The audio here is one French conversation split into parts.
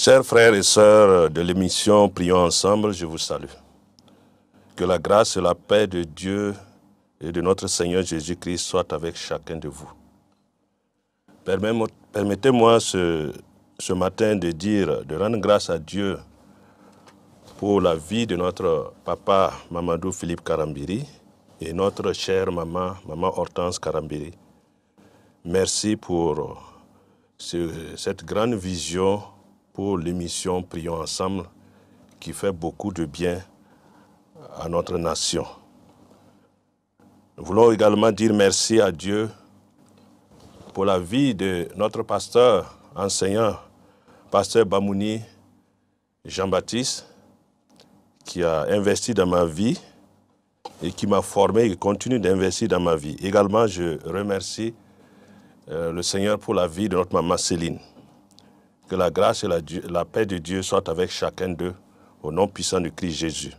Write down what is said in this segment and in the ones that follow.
Chers frères et sœurs de l'émission Prions ensemble, je vous salue. Que la grâce et la paix de Dieu et de notre Seigneur Jésus-Christ soient avec chacun de vous. Permettez-moi ce matin de rendre grâce à Dieu pour la vie de notre papa Mamadou Philippe Karambiri et notre chère maman Hortense Karambiri. Merci pour cette grande vision pour l'émission Prions ensemble qui fait beaucoup de bien à notre nation. Nous voulons également dire merci à Dieu pour la vie de notre pasteur, enseignant, pasteur Bamouni Jean-Baptiste, qui a investi dans ma vie et qui m'a formé et continue d'investir dans ma vie. Également, je remercie le Seigneur pour la vie de notre maman Céline. Que la grâce et la paix de Dieu soient avec chacun d'eux, au nom puissant de Christ Jésus.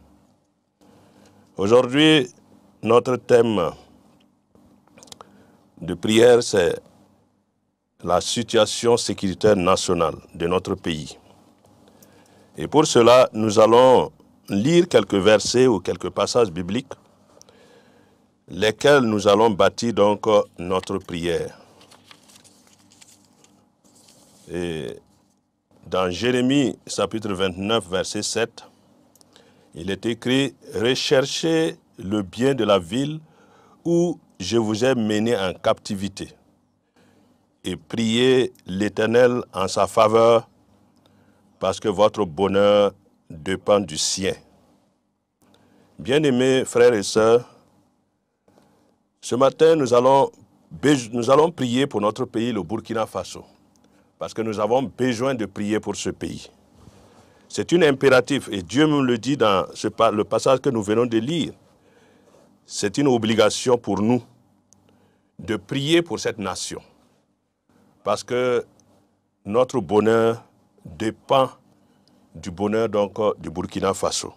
Aujourd'hui, notre thème de prière, c'est la situation sécuritaire nationale de notre pays. Et pour cela, nous allons lire quelques versets ou quelques passages bibliques, lesquels nous allons bâtir donc notre prière. Et dans Jérémie, chapitre 29, verset 7, il est écrit « Recherchez le bien de la ville où je vous ai mené en captivité et priez l'Éternel en sa faveur parce que votre bonheur dépend du sien. » Bien-aimés frères et sœurs, ce matin, nous allons prier pour notre pays, le Burkina Faso. Parce que nous avons besoin de prier pour ce pays. C'est un impératif, et Dieu me le dit dans le passage que nous venons de lire. C'est une obligation pour nous de prier pour cette nation. Parce que notre bonheur dépend du bonheur donc, du Burkina Faso.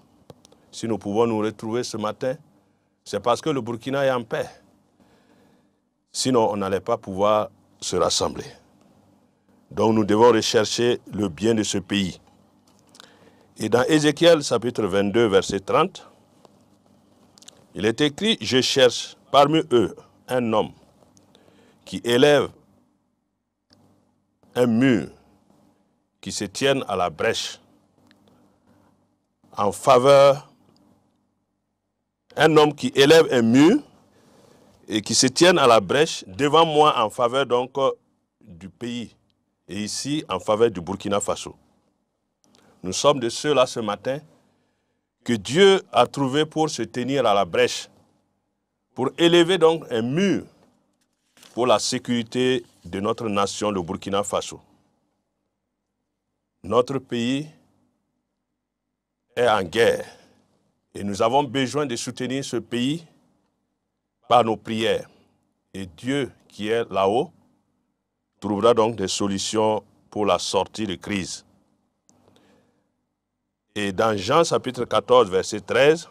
Si nous pouvons nous retrouver ce matin, c'est parce que le Burkina est en paix. Sinon, on n'allait pas pouvoir se rassembler. Donc nous devons rechercher le bien de ce pays. Et dans Ézéchiel, chapitre 22, verset 30, il est écrit « Je cherche parmi eux un homme qui élève un mur, qui se tienne à la brèche, en faveur, un homme qui élève un mur et qui se tienne à la brèche devant moi en faveur donc du pays. Et ici, en faveur du Burkina Faso. Nous sommes de ceux-là ce matin que Dieu a trouvé pour se tenir à la brèche, pour élever donc un mur pour la sécurité de notre nation, le Burkina Faso. Notre pays est en guerre et nous avons besoin de soutenir ce pays par nos prières. Et Dieu qui est là-haut trouvera donc des solutions pour la sortie de crise. Et dans Jean chapitre 14, verset 13,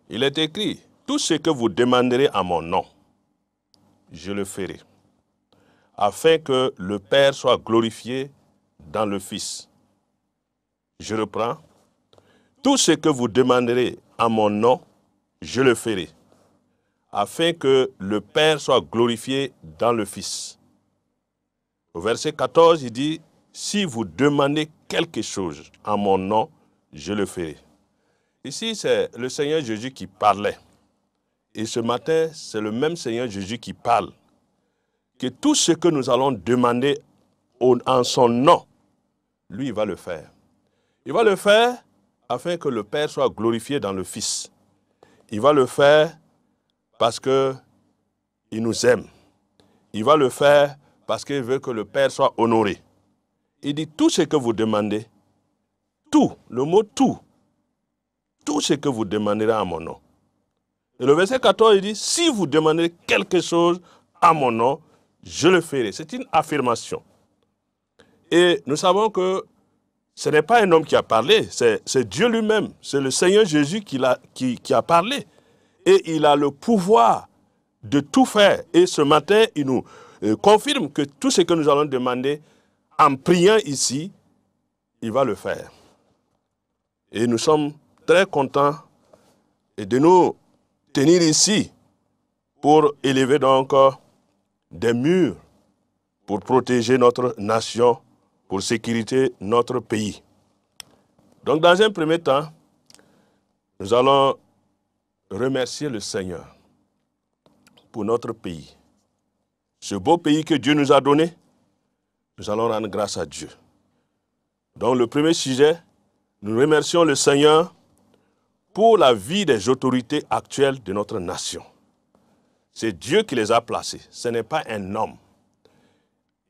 il est écrit « Tout ce que vous demanderez à mon nom, je le ferai, afin que le Père soit glorifié dans le Fils. » Je reprends. « Tout ce que vous demanderez à mon nom, je le ferai, afin que le Père soit glorifié dans le Fils. » Au verset 14, il dit, « Si vous demandez quelque chose en mon nom, je le ferai. » Ici, c'est le Seigneur Jésus qui parlait. Et ce matin, c'est le même Seigneur Jésus qui parle. Que tout ce que nous allons demander en son nom, lui, il va le faire. Il va le faire afin que le Père soit glorifié dans le Fils. Il va le faire parce qu'il nous aime. Il va le faire parce qu'il veut que le Père soit honoré. Il dit tout ce que vous demandez, tout, le mot tout ce que vous demanderez à mon nom. Et le verset 14, il dit, si vous demandez quelque chose à mon nom, je le ferai. C'est une affirmation. Et nous savons que ce n'est pas un homme qui a parlé, c'est Dieu lui-même, c'est le Seigneur Jésus qui a parlé. Et il a le pouvoir de tout faire. Et ce matin, il nous confirme que tout ce que nous allons demander en priant ici, il va le faire. Et nous sommes très contents de nous tenir ici pour élever donc des murs pour protéger notre nation, pour sécuriser notre pays. Donc dans un premier temps, nous allons remercier le Seigneur pour notre pays. Ce beau pays que Dieu nous a donné, nous allons rendre grâce à Dieu. Donc le premier sujet, nous remercions le Seigneur pour la vie des autorités actuelles de notre nation. C'est Dieu qui les a placés, ce n'est pas un homme.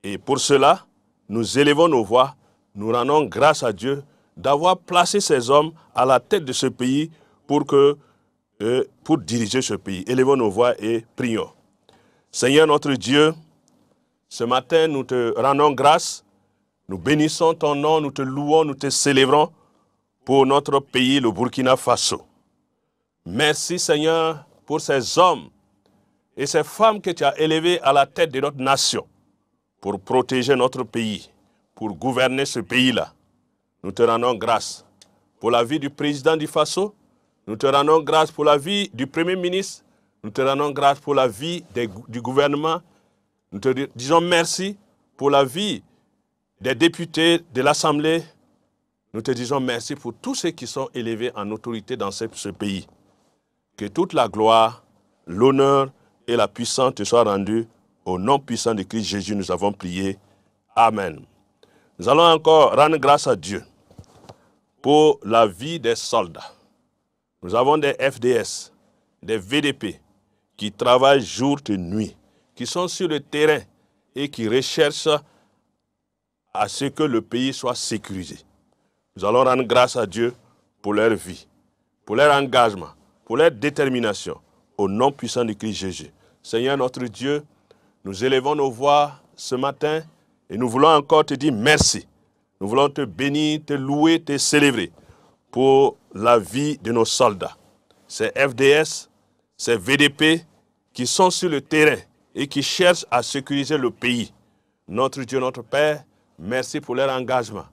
Et pour cela, nous élevons nos voix, nous rendons grâce à Dieu d'avoir placé ces hommes à la tête de ce pays pour diriger ce pays. Élevons nos voix et prions. Seigneur notre Dieu, ce matin nous te rendons grâce, nous bénissons ton nom, nous te louons, nous te célébrons pour notre pays, le Burkina Faso. Merci Seigneur pour ces hommes et ces femmes que tu as élevés à la tête de notre nation pour protéger notre pays, pour gouverner ce pays-là. Nous te rendons grâce pour la vie du président du Faso, nous te rendons grâce pour la vie du Premier ministre, nous te rendons grâce pour la vie du gouvernement, nous te disons merci pour la vie des députés de l'Assemblée, nous te disons merci pour tous ceux qui sont élevés en autorité dans ce pays. Que toute la gloire, l'honneur et la puissance te soient rendues au nom puissant de Christ Jésus, nous avons prié. Amen. Nous allons encore rendre grâce à Dieu pour la vie des soldats. Nous avons des FDS, des VDP qui travaillent jour et nuit, qui sont sur le terrain et qui recherchent à ce que le pays soit sécurisé. Nous allons rendre grâce à Dieu pour leur vie, pour leur engagement, pour leur détermination, au nom puissant de Christ Jésus. Seigneur notre Dieu, nous élevons nos voix ce matin et nous voulons encore te dire merci. Nous voulons te bénir, te louer, te célébrer pour la vie de nos soldats. Ces FDS, ces VDP qui sont sur le terrain et qui cherchent à sécuriser le pays. Notre Dieu, notre Père, merci pour leur engagement.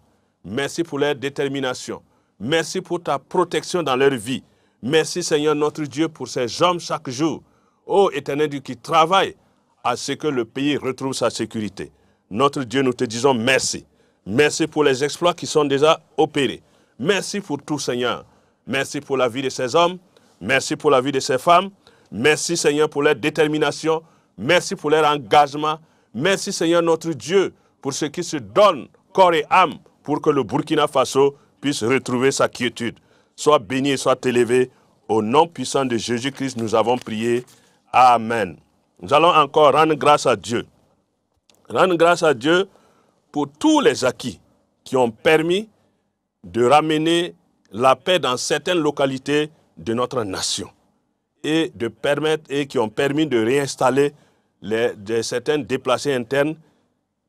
Merci pour leur détermination. Merci pour ta protection dans leur vie. Merci Seigneur notre Dieu pour ces hommes chaque jour. Ô Éternel Dieu qui travaille à ce que le pays retrouve sa sécurité. Notre Dieu, nous te disons merci. Merci pour les exploits qui sont déjà opérés. Merci pour tout Seigneur. Merci pour la vie de ces hommes. Merci pour la vie de ces femmes. Merci Seigneur pour leur détermination. Merci pour leur engagement. Merci Seigneur notre Dieu pour ceux qui se donnent corps et âme pour que le Burkina Faso puisse retrouver sa quiétude. Sois béni et sois élevé. Au nom puissant de Jésus-Christ, nous avons prié. Amen. Nous allons encore rendre grâce à Dieu. Rendre grâce à Dieu pour tous les acquis qui ont permis de ramener la paix dans certaines localités de notre nation et qui ont permis de réinstaller certains déplacés internes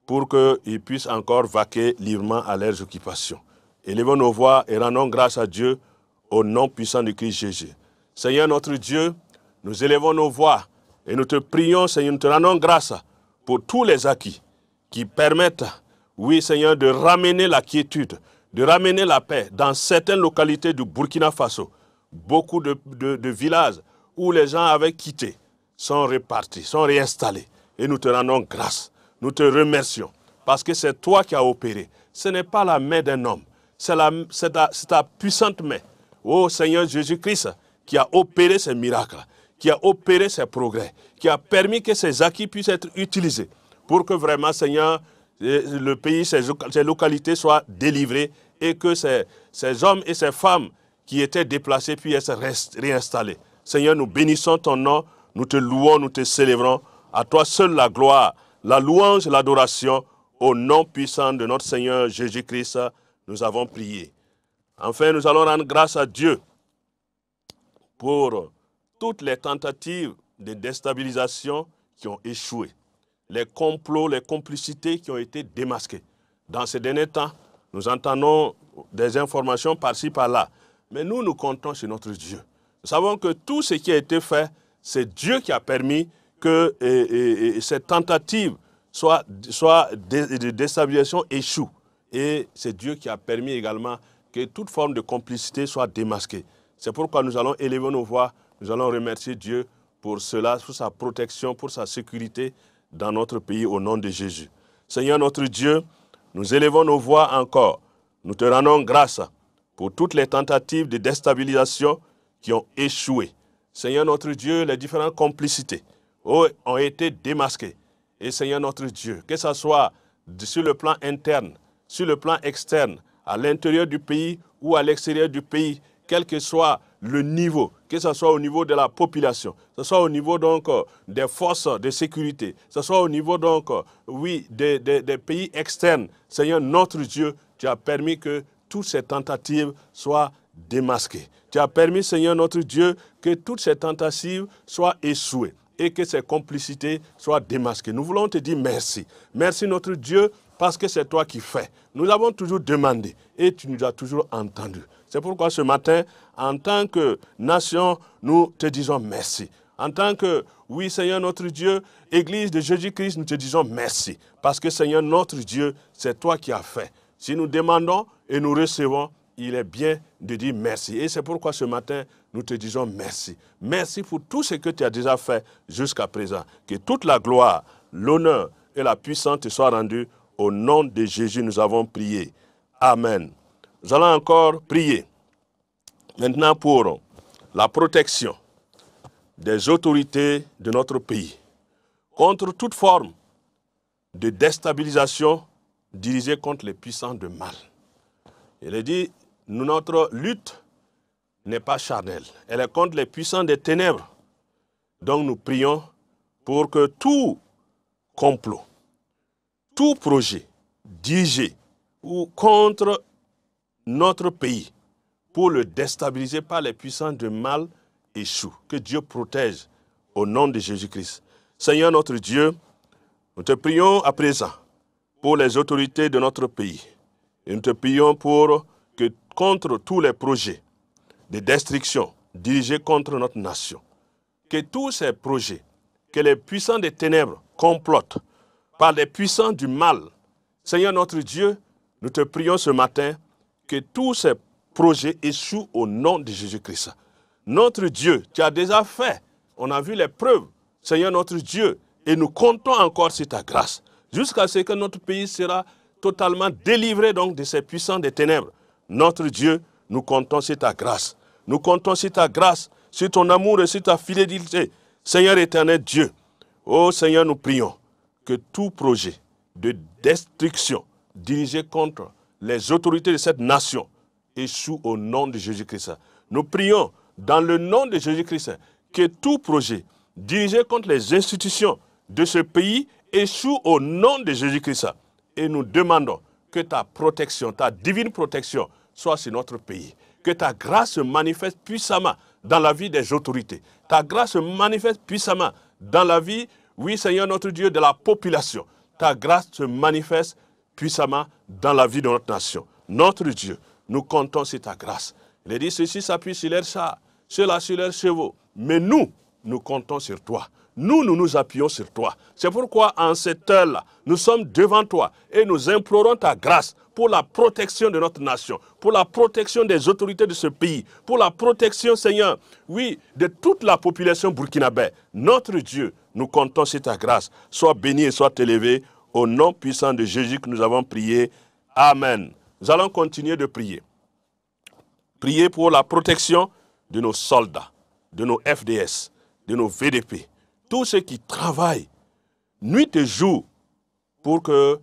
pour qu'ils puissent encore vaquer librement à leurs occupations. Élevons nos voix et rendons grâce à Dieu au nom puissant de Christ Jésus. Seigneur notre Dieu, nous élevons nos voix et nous te prions, Seigneur, nous te rendons grâce pour tous les acquis qui permettent, oui Seigneur, de ramener la quiétude, de ramener la paix dans certaines localités du Burkina Faso. Beaucoup de villages où les gens avaient quitté sont repartis, sont réinstallés. Et nous te rendons grâce. Nous te remercions parce que c'est toi qui as opéré. Ce n'est pas la main d'un homme, c'est ta puissante main. Oh Seigneur Jésus-Christ qui a opéré ces miracles, qui a opéré ces progrès, qui a permis que ces acquis puissent être utilisés pour que vraiment, Seigneur, le pays, ces localités soient délivrées et que ces hommes et ces femmes qui étaient déplacés puissent être réinstallés. Seigneur, nous bénissons ton nom, nous te louons, nous te célébrons. À toi seul la gloire, la louange et l'adoration. Au nom puissant de notre Seigneur Jésus-Christ, nous avons prié. Enfin, nous allons rendre grâce à Dieu pour toutes les tentatives de déstabilisation qui ont échoué. Les complots, les complicités qui ont été démasquées. Dans ces derniers temps, nous entendons des informations par-ci, par-là. Mais nous comptons sur notre Dieu. Nous savons que tout ce qui a été fait, c'est Dieu qui a permis que cette tentative de déstabilisation échoue Et c'est Dieu qui a permis également que toute forme de complicité soit démasquée. C'est pourquoi nous allons élever nos voix, nous allons remercier Dieu pour cela, pour sa protection, pour sa sécurité dans notre pays au nom de Jésus. Seigneur notre Dieu, nous élevons nos voix encore. Nous te rendons grâce pour toutes les tentatives de déstabilisation qui ont échoué. Seigneur notre Dieu, les différentes complicités ont été démasquées. Et Seigneur notre Dieu, que ce soit sur le plan interne, sur le plan externe, à l'intérieur du pays ou à l'extérieur du pays, quel que soit le niveau, que ce soit au niveau de la population, que ce soit au niveau donc des forces de sécurité, que ce soit au niveau donc, des pays externes. Seigneur notre Dieu, tu as permis que toutes ces tentatives soient démasquées. Tu as permis, Seigneur notre Dieu, que toutes ces tentatives soient échouées et que ces complicités soient démasquées. Nous voulons te dire merci. Merci notre Dieu, parce que c'est toi qui fais. Nous avons toujours demandé et tu nous as toujours entendus. C'est pourquoi ce matin, en tant que nation, nous te disons merci. En tant que, oui Seigneur notre Dieu, Église de Jésus-Christ, nous te disons merci. Parce que Seigneur notre Dieu, c'est toi qui as fait. Si nous demandons et nous recevons, il est bien de dire merci. Et c'est pourquoi ce matin, nous te disons merci. Merci pour tout ce que tu as déjà fait jusqu'à présent. Que toute la gloire, l'honneur et la puissance te soient rendus. Au nom de Jésus, nous avons prié. Amen. Nous allons encore prier maintenant pour la protection des autorités de notre pays contre toute forme de déstabilisation dirigée contre les puissants de mal. Il est dit, notre lutte n'est pas charnelle, elle est contre les puissants des ténèbres. Donc nous prions pour que tout complot, tout projet dirigé ou contre notre pays pour le déstabiliser par les puissants de mal échoue. Que Dieu protège au nom de Jésus-Christ. Seigneur notre Dieu, nous te prions à présent pour les autorités de notre pays. Et nous te prions pour que contre tous les projets de destruction dirigés contre notre nation, que tous ces projets, que les puissants des ténèbres complotent par les puissants du mal, Seigneur notre Dieu, nous te prions ce matin que tous ces projets échouent au nom de Jésus-Christ. Notre Dieu, tu as déjà fait, on a vu les preuves, Seigneur notre Dieu, et nous comptons encore sur ta grâce, jusqu'à ce que notre pays sera totalement délivré donc de ces puissants des ténèbres. Notre Dieu, nous comptons sur ta grâce. Nous comptons sur ta grâce, sur ton amour et sur ta fidélité. Seigneur éternel Dieu, ô Seigneur, nous prions que tout projet de destruction dirigé contre les autorités de cette nation échoue au nom de Jésus-Christ. Nous prions dans le nom de Jésus-Christ que tout projet dirigé contre les institutions de ce pays échoue au nom de Jésus-Christ. Et nous demandons que ta protection, ta divine protection soit sur notre pays. Que ta grâce se manifeste puissamment dans la vie des autorités. Ta grâce se manifeste puissamment dans la vie, oui Seigneur notre Dieu, de la population. Ta grâce se manifeste puissamment dans la vie de notre nation. Notre Dieu, nous comptons sur ta grâce. Il est dit, ceux-ci s'appuient sur leurs chars, ceux-là sur leurs chevaux. Mais nous comptons sur toi. Nous nous appuyons sur toi. C'est pourquoi en cette heure-là, nous sommes devant toi et nous implorons ta grâce pour la protection de notre nation, pour la protection des autorités de ce pays, pour la protection, Seigneur, oui, de toute la population burkinabé. Notre Dieu, nous comptons sur ta grâce. Sois béni et sois élevé au nom puissant de Jésus que nous avons prié. Amen. Nous allons continuer de prier. Prier pour la protection de nos soldats, de nos FDS, de nos VDP, tous ceux qui travaillent nuit et jour pour que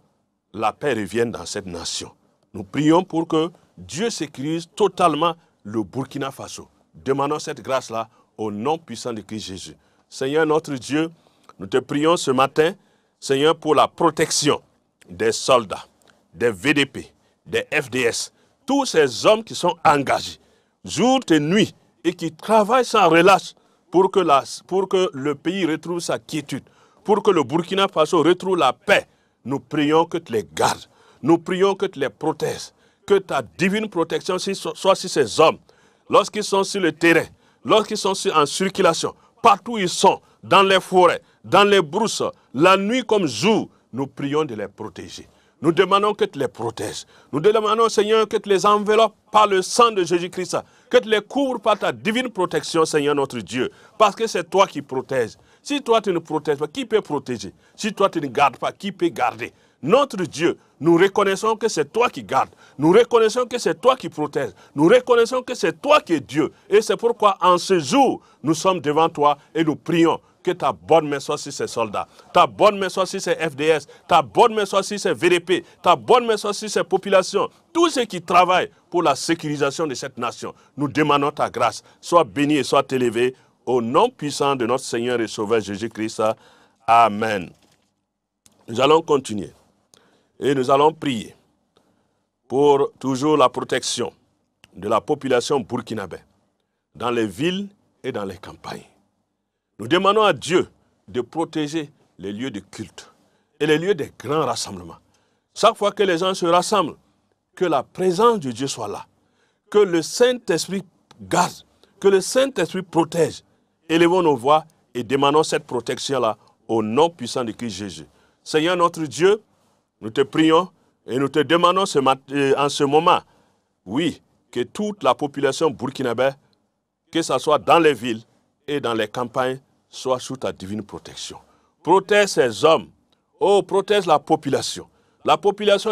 la paix revienne dans cette nation. Nous prions pour que Dieu sécurise totalement le Burkina Faso. Demandons cette grâce-là au nom puissant de Christ Jésus. Seigneur notre Dieu, nous te prions ce matin, Seigneur, pour la protection des soldats, des VDP, des FDS, tous ces hommes qui sont engagés jour et nuit et qui travaillent sans relâche pour que le pays retrouve sa quiétude, pour que le Burkina Faso retrouve la paix. Nous prions que tu les gardes, nous prions que tu les protèges, que ta divine protection soit sur ces hommes, lorsqu'ils sont sur le terrain, lorsqu'ils sont en circulation, partout où ils sont, dans les forêts, dans les brousses, la nuit comme jour, nous prions de les protéger. Nous demandons que tu les protèges. Nous demandons, Seigneur, que tu les enveloppes par le sang de Jésus-Christ, que tu les couvres par ta divine protection, Seigneur notre Dieu, parce que c'est toi qui protèges. Si toi tu ne protèges pas, qui peut protéger? Si toi tu ne gardes pas, qui peut garder? Notre Dieu, nous reconnaissons que c'est toi qui gardes. Nous reconnaissons que c'est toi qui protèges. Nous reconnaissons que c'est toi qui es Dieu. Et c'est pourquoi en ce jour, nous sommes devant toi et nous prions que ta bonne main soit sur ces soldats. Ta bonne main soit sur ces FDS. Ta bonne main soit sur ces VDP. Ta bonne main soit sur ces populations. Tous ceux qui travaillent pour la sécurisation de cette nation. Nous demandons ta grâce. Sois béni et sois élevé au nom puissant de notre Seigneur et Sauveur Jésus-Christ. Amen. Nous allons continuer. Et nous allons prier pour toujours la protection de la population burkinabé dans les villes et dans les campagnes. Nous demandons à Dieu de protéger les lieux de culte et les lieux des grands rassemblements. Chaque fois que les gens se rassemblent, que la présence de Dieu soit là, que le Saint-Esprit garde, que le Saint-Esprit protège. Élevons nos voix et demandons cette protection-là au nom puissant de Christ Jésus. Seigneur notre Dieu, nous te prions et nous te demandons en ce moment, oui, que toute la population burkinabé, que ce soit dans les villes et dans les campagnes, soit sous ta divine protection. Protège ces hommes. Oh, protège la population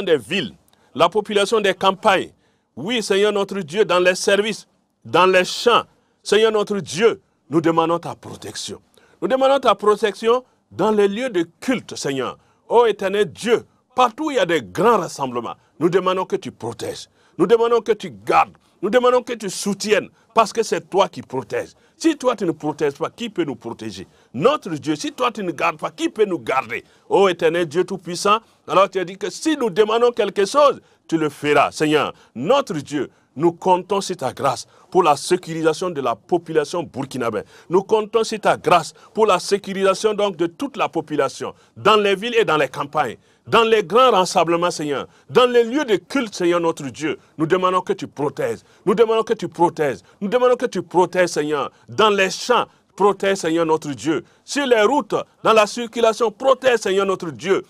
des villes, la population des campagnes. Oui, Seigneur notre Dieu, dans les services, dans les champs. Seigneur notre Dieu, nous demandons ta protection. Nous demandons ta protection dans les lieux de culte, Seigneur. Oh, éternel Dieu, partout où il y a des grands rassemblements, nous demandons que tu protèges. Nous demandons que tu gardes. Nous demandons que tu soutiennes, parce que c'est toi qui protèges. Si toi tu ne protèges pas, qui peut nous protéger? Notre Dieu, si toi tu ne gardes pas, qui peut nous garder? Ô éternel Dieu Tout-Puissant, alors tu as dit que si nous demandons quelque chose, tu le feras. Seigneur, notre Dieu, nous comptons sur ta grâce pour la sécurisation de la population burkinabé. Nous comptons sur ta grâce pour la sécurisation donc de toute la population, dans les villes et dans les campagnes, dans les grands rassemblements, Seigneur, dans les lieux de culte, Seigneur notre Dieu. Nous demandons que tu protèges. Nous demandons que tu protèges. Nous demandons que tu protèges, Seigneur, dans les champs. Protège, Seigneur notre Dieu. Sur les routes, dans la circulation, protège, Seigneur notre Dieu.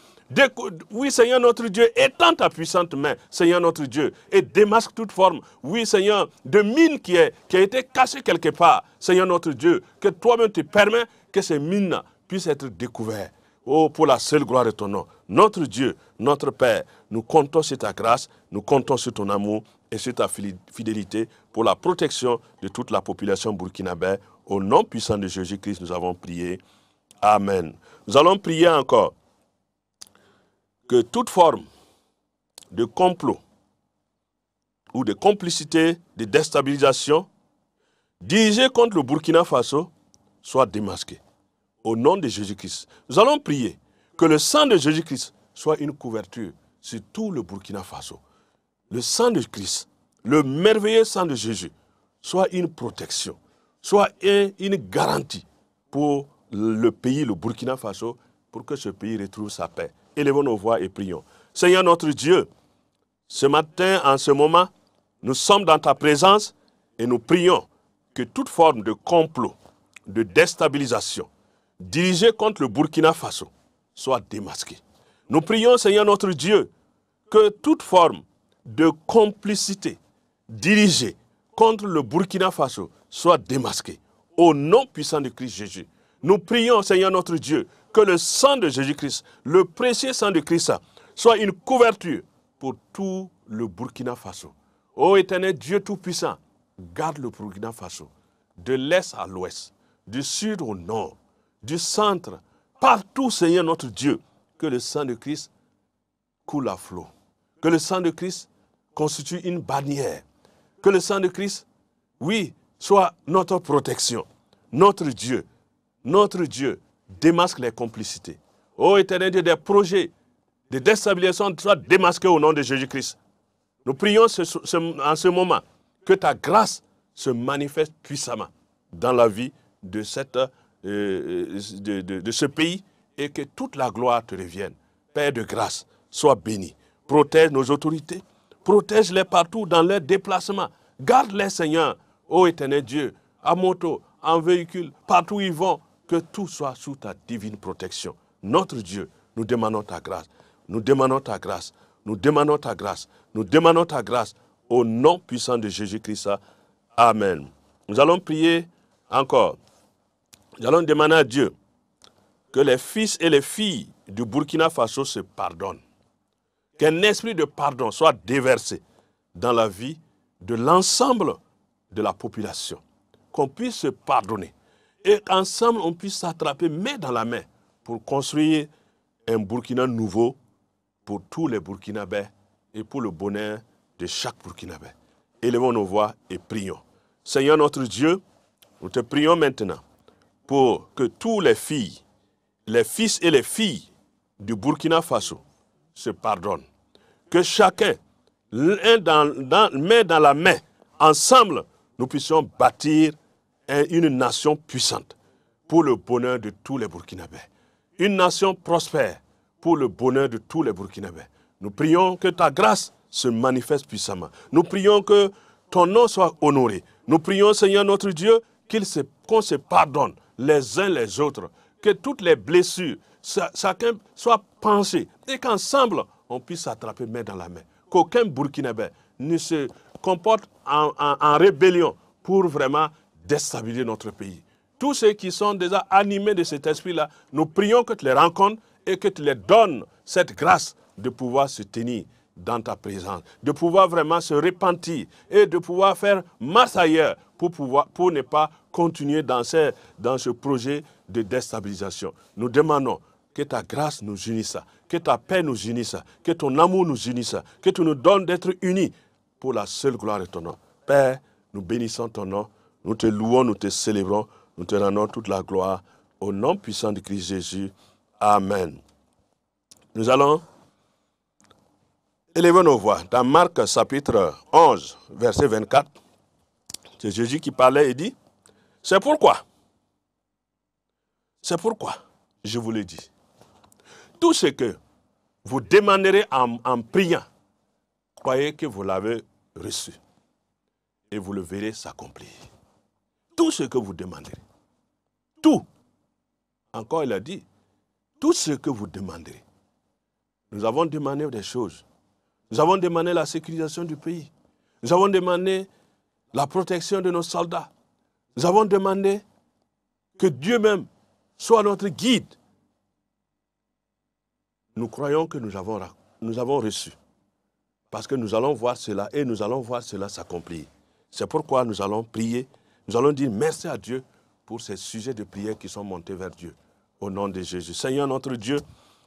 Oui, Seigneur notre Dieu, étends ta puissante main, Seigneur notre Dieu, et démasque toute forme, oui, Seigneur, de mine qui a été cachée quelque part, Seigneur notre Dieu, que toi-même tu permets que ces mines puissent être découvertes. Oh, pour la seule gloire de ton nom. Notre Dieu, notre Père, nous comptons sur ta grâce, nous comptons sur ton amour et sur ta fidélité pour la protection de toute la population burkinabé. Au nom puissant de Jésus-Christ, nous avons prié. Amen. Nous allons prier encore que toute forme de complot ou de complicité, de déstabilisation dirigée contre le Burkina Faso soit démasquée. Au nom de Jésus-Christ, nous allons prier que le sang de Jésus-Christ soit une couverture sur tout le Burkina Faso. Le sang de Christ, le merveilleux sang de Jésus, soit une protection, soit une garantie pour le pays, le Burkina Faso, pour que ce pays retrouve sa paix. Élevons nos voix et prions. Seigneur notre Dieu, ce matin, en ce moment, nous sommes dans ta présence et nous prions que toute forme de complot, de déstabilisation, dirigée contre le Burkina Faso, soit démasquée. Nous prions, Seigneur notre Dieu, que toute forme de complicité dirigée contre le Burkina Faso soit démasquée. Au nom puissant de Christ Jésus, nous prions, Seigneur notre Dieu, que le sang de Jésus-Christ, le précieux sang de Christ, soit une couverture pour tout le Burkina Faso. Ô éternel Dieu Tout-Puissant, garde le Burkina Faso, de l'est à l'ouest, du sud au nord, du centre, partout, Seigneur notre Dieu, que le sang de Christ coule à flot, que le sang de Christ constitue une bannière, que le sang de Christ, oui, soit notre protection. Notre Dieu, démasque les complicités. Ô éternel Dieu, des projets de déstabilisation soient démasqués au nom de Jésus-Christ. Nous prions en ce moment que ta grâce se manifeste puissamment dans la vie de ce pays et que toute la gloire te revienne. Père de grâce, sois béni. Protège nos autorités, protège-les partout dans leurs déplacements. Garde-les, Seigneur, ô éternel Dieu, à moto, en véhicule, partout où ils vont, que tout soit sous ta divine protection. Notre Dieu, nous demandons ta grâce. Nous demandons ta grâce. Nous demandons ta grâce. Nous demandons ta grâce au nom puissant de Jésus-Christ. Amen. Nous allons prier encore. Nous allons demander à Dieu que les fils et les filles du Burkina Faso se pardonnent. Qu'un esprit de pardon soit déversé dans la vie de l'ensemble de la population. Qu'on puisse se pardonner. Et qu'ensemble, on puisse s'attraper main dans la main pour construire un Burkina nouveau pour tous les Burkinabés et pour le bonheur de chaque Burkinabé. Élevons nos voix et prions. Seigneur notre Dieu, nous te prions maintenant pour que tous les filles, les fils et les filles du Burkina Faso se pardonnent. Que chacun, main dans la main, ensemble, nous puissions bâtir une nation puissante pour le bonheur de tous les Burkinabés. Une nation prospère pour le bonheur de tous les Burkinabés. Nous prions que ta grâce se manifeste puissamment. Nous prions que ton nom soit honoré. Nous prions, Seigneur notre Dieu, qu'on se pardonne les uns les autres. Que toutes les blessures, chacun soit pensé et qu'ensemble, on puisse s'attraper main dans la main. Qu'aucun Burkinabé ne se comporte en rébellion pour vraiment déstabiliser notre pays. Tous ceux qui sont déjà animés de cet esprit-là, nous prions que tu les rencontres et que tu les donnes cette grâce de pouvoir se tenir dans ta présence, de pouvoir vraiment se repentir et de pouvoir faire marche ailleurs pour ne pas continuer dans ce projet de déstabilisation. Nous demandons que ta grâce nous unisse, que ta paix nous unisse, que ton amour nous unisse, que tu nous donnes d'être unis pour la seule gloire de ton nom. Père, nous bénissons ton nom, nous te louons, nous te célébrons, nous te rendons toute la gloire au nom puissant de Christ Jésus. Amen. Nous allons élever nos voix dans Marc chapitre 11, verset 24. C'est Jésus qui parlait et dit, c'est pourquoi, je vous le dis, tout ce que vous demanderez en priant, croyez que vous l'avez reçu et vous le verrez s'accomplir. Tout ce que vous demanderez, tout, encore il a dit, tout ce que vous demanderez. Nous avons demandé des choses. Nous avons demandé la sécurisation du pays. Nous avons demandé la protection de nos soldats. Nous avons demandé que Dieu même soit notre guide. Nous croyons que nous avons reçu. Parce que nous allons voir cela et nous allons voir cela s'accomplir. C'est pourquoi nous allons prier. Nous allons dire merci à Dieu pour ces sujets de prière qui sont montés vers Dieu. Au nom de Jésus. Seigneur notre Dieu,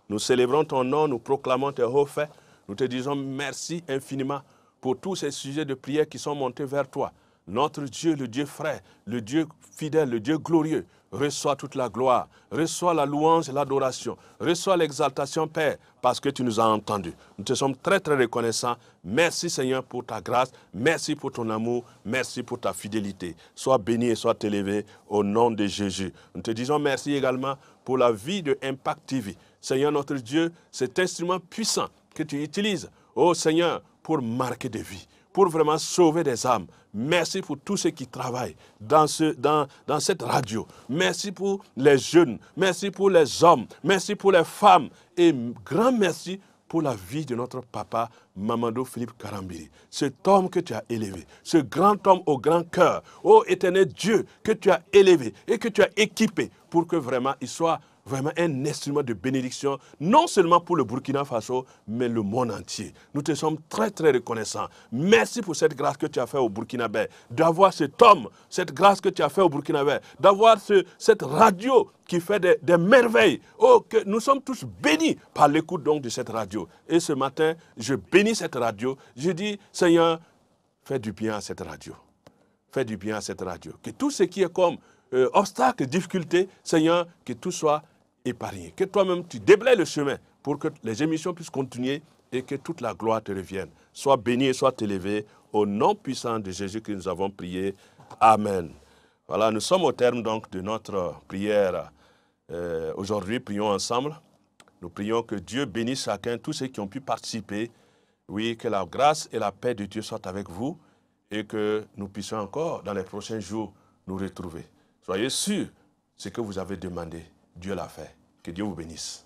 nous célébrons ton nom, nous proclamons tes hauts faits. Nous te disons merci infiniment pour tous ces sujets de prière qui sont montés vers toi. Notre Dieu, le Dieu frère, le Dieu fidèle, le Dieu glorieux, reçois toute la gloire, reçois la louange et l'adoration, reçois l'exaltation, Père, parce que tu nous as entendus. Nous te sommes très, très reconnaissants. Merci, Seigneur, pour ta grâce. Merci pour ton amour. Merci pour ta fidélité. Sois béni et sois élevé au nom de Jésus. Nous te disons merci également pour la vie de Impact TV. Seigneur, notre Dieu, cet instrument puissant que tu utilises, oh Seigneur, pour marquer des vies, pour vraiment sauver des âmes. Merci pour tous ceux qui travaillent dans cette radio. Merci pour les jeunes, merci pour les hommes, merci pour les femmes et grand merci pour la vie de notre papa Mamadou Philippe Karambiri. Cet homme que tu as élevé, ce grand homme au grand cœur, ô éternel Dieu que tu as élevé et que tu as équipé pour que vraiment il soit vraiment un instrument de bénédiction, non seulement pour le Burkina Faso, mais le monde entier. Nous te sommes très, très reconnaissants. Merci pour cette grâce que tu as fait au Burkinabé, d'avoir cet homme, cette grâce que tu as fait au Burkinabé, d'avoir cette radio qui fait des merveilles. Oh, que nous sommes tous bénis par l'écoute donc de cette radio. Et ce matin, je bénis cette radio. Je dis, Seigneur, fais du bien à cette radio. Fais du bien à cette radio. Que tout ce qui est comme obstacle, difficulté, Seigneur, que tout soit épargné. Que toi-même, tu déblayes le chemin pour que les émissions puissent continuer et que toute la gloire te revienne. Sois béni et sois élevé au nom puissant de Jésus que nous avons prié. Amen. Voilà, nous sommes au terme donc de notre prière. Aujourd'hui, prions ensemble. Nous prions que Dieu bénisse chacun, tous ceux qui ont pu participer. Oui, que la grâce et la paix de Dieu soient avec vous et que nous puissions encore, dans les prochains jours, nous retrouver. Soyez sûrs, ce que vous avez demandé, Dieu l'a fait. Que Dieu vous bénisse.